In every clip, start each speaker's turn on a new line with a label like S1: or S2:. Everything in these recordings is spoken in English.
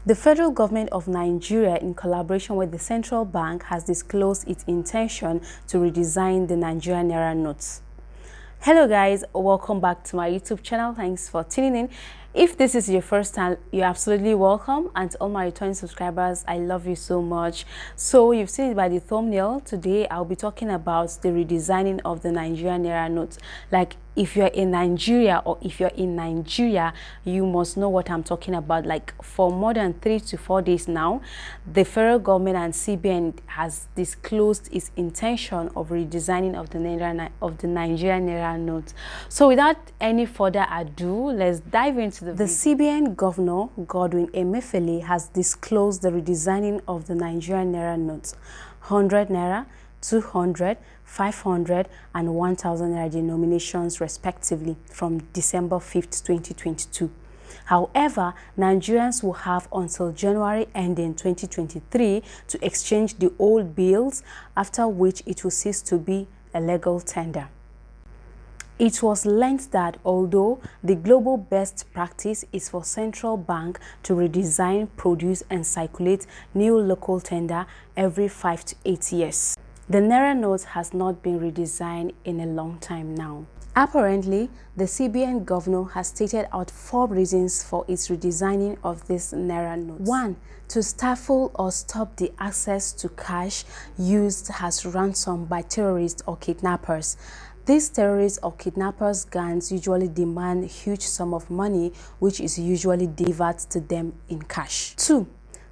S1: The federal government of Nigeria, in collaboration with the central bank, has disclosed its intention to redesign the Nigerian naira notes. Hello guys, welcome back to my YouTube channel. Thanks for tuning in. If this is your first time, you're absolutely welcome, and to all my returning subscribers, I love you so much. So you've seen it by the thumbnail. Today I'll be talking about the redesigning of the Nigerian naira notes. Like, if you're in Nigeria, or if you're in Nigeria, you must know what I'm talking about. Like, for more than 3 to 4 days now, the federal government and CBN has disclosed its intention of redesigning of the Nigerian naira note. So without any further ado, let's dive into the CBN governor, Godwin Emefiele, has disclosed the redesigning of the Nigerian naira notes. 100 naira, 200, 500 and 1000 naira denominations respectively from December 5th, 2022. However, Nigerians will have until January ending 2023 to exchange the old bills, after which it will cease to be a legal tender. It was learned that although the global best practice is for central bank to redesign, produce and circulate new local tender every 5 to 8 years, the naira note has not been redesigned in a long time now. Apparently, the CBN governor has stated out 4 reasons for its redesigning of this naira note. 1. To stifle or stop the access to cash used as ransom by terrorists or kidnappers. These terrorists or kidnappers gangs usually demand a huge sum of money, which is usually delivered to them in cash. 2.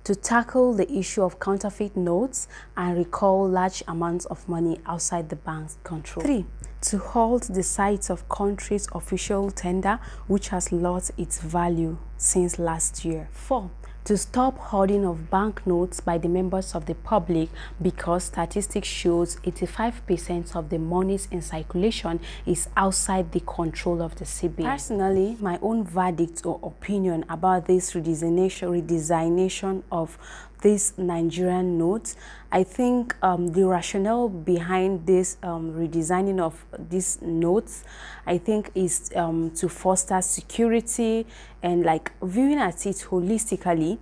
S1: To tackle the issue of counterfeit notes and recall large amounts of money outside the bank's control. 3. To halt the sight of country's official tender, which has lost its value since last year. 4. To stop hoarding of banknotes by the members of the public, because statistics shows 85% of the monies in circulation is outside the control of the CBN. Personally, my own verdict or opinion about this redesignation of this Nigerian notes, I think the rationale behind this redesigning of these notes, I think, is to foster security and, like, viewing at it holistically.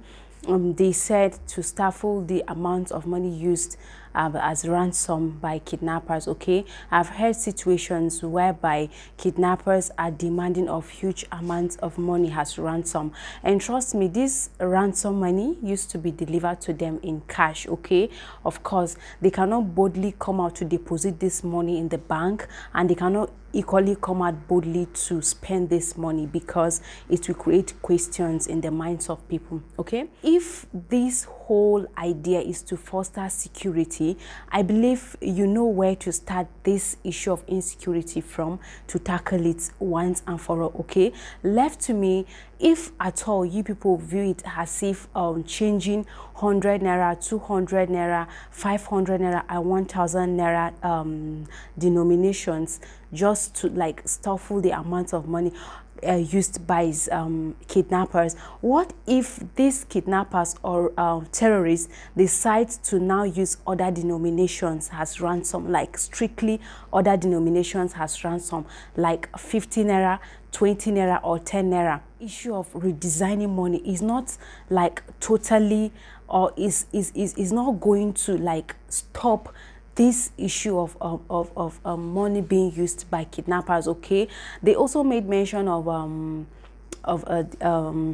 S1: They said to stifle the amount of money used as ransom by kidnappers. Okay, I've heard situations whereby kidnappers are demanding of huge amounts of money as ransom, and trust me, this ransom money used to be delivered to them in cash. Okay, of course they cannot boldly come out to deposit this money in the bank, and they cannot equally come out boldly to spend this money, because it will create questions in the minds of people. Okay, if this whole idea is to foster security, I believe you know where to start this issue of insecurity from, to tackle it once and for all. Okay, left to me, if at all you people view it as if changing 100 naira, 200 naira, 500 naira and 1000 naira denominations just to, like, stifle the amount of money used by kidnappers, what if these kidnappers or terrorists decide to now use other denominations as ransom, like strictly other denominations as ransom, like 50 naira, 20 naira or 10 naira? Issue of redesigning money is not like totally, or is not going to, like, stop this issue of money being used by kidnappers. Okay, they also made mention of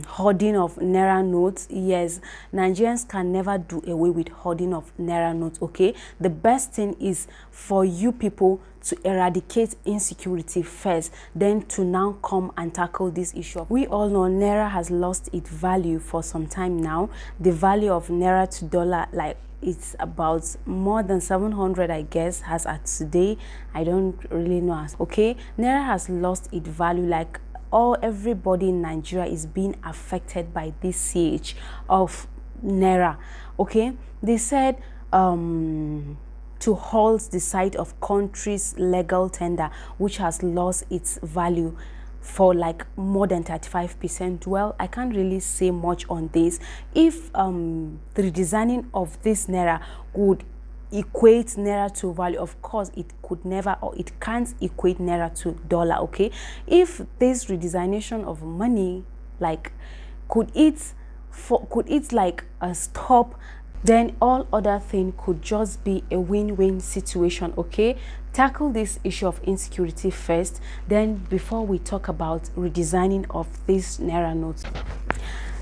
S1: hoarding of naira notes. Yes, Nigerians can never do away with hoarding of naira notes. Okay, the best thing is for you people to eradicate insecurity first, then to now come and tackle this issue. We all know naira has lost its value for some time now. The value of naira to dollar, like, it's about more than 700, I guess, as at today. I don't really know. Okay, naira has lost its value. Like, everybody in Nigeria is being affected by this siege of naira. Okay, they said to halt the sight of country's legal tender, which has lost its value for like more than 35%. Well, I can't really say much on this. If the redesigning of this naira would equate naira to value, of course it could never, or it can't equate naira to dollar. Okay, if this redesignation of money, like, could it could it like stop, then all other thing could just be a win-win situation. Okay, tackle this issue of insecurity first, then before we talk about redesigning of these naira notes.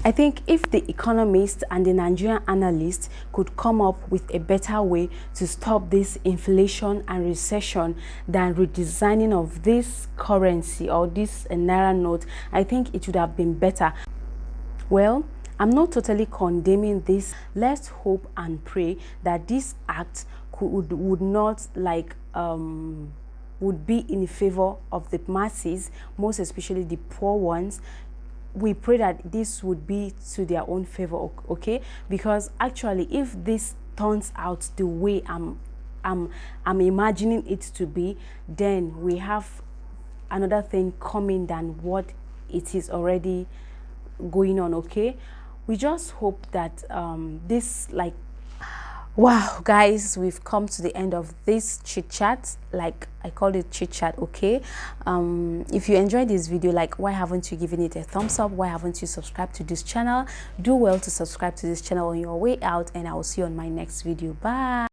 S1: I think if the economists and the Nigerian analysts could come up with a better way to stop this inflation and recession than redesigning of this currency or this naira note, I think it would have been better. Well, I'm not totally condemning this. Let's hope and pray that this act would not like would be in favor of the masses, most especially the poor ones. We pray that this would be to their own favor, okay? Because actually, if this turns out the way I'm imagining it to be, then we have another thing coming than what it is already going on. Okay, we just hope that this like, wow guys, we've come to the end of this chit chat. Like I called it chit chat. Okay, if you enjoyed this video, like, why haven't you given it a thumbs up? Why haven't you subscribed to this channel? Do well to subscribe to this channel on your way out, and I will see you on my next video. Bye.